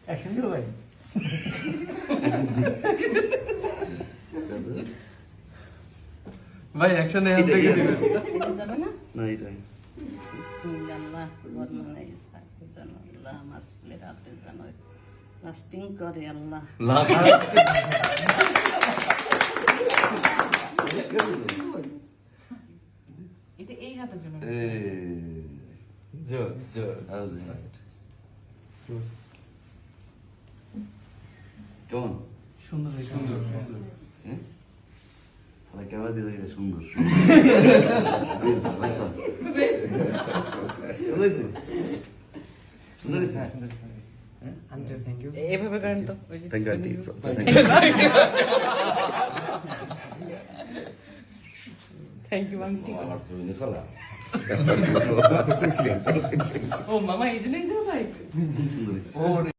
Action দিও ভাই। ভাই অ্যাকশন এখান থেকে দিবেন। এটা যাবে না? না এটাই বিসমিল্লাহ বর্ণনায় থাকে যেন আল্লাহ আমার ছেলের হাতে যেন লাস্টিং করে আল্লাহ। এটা এই হাতের জন্য জোস জোস কেমন সুন্দর হয়েছে। সুন্দর ক্যামেরা দিয়ে দেখলে সুন্দর আচ্ছা। সুন্দর হয়েছে? সুন্দর হয়েছে? Aunty thank you. এভাবে করেন তো ওই যে Thank you, aunty. Thank you aunty আমার ছবি নিয়ে চলা। ও মামা এই জন্যই যাও সুন্দর হয়েছে।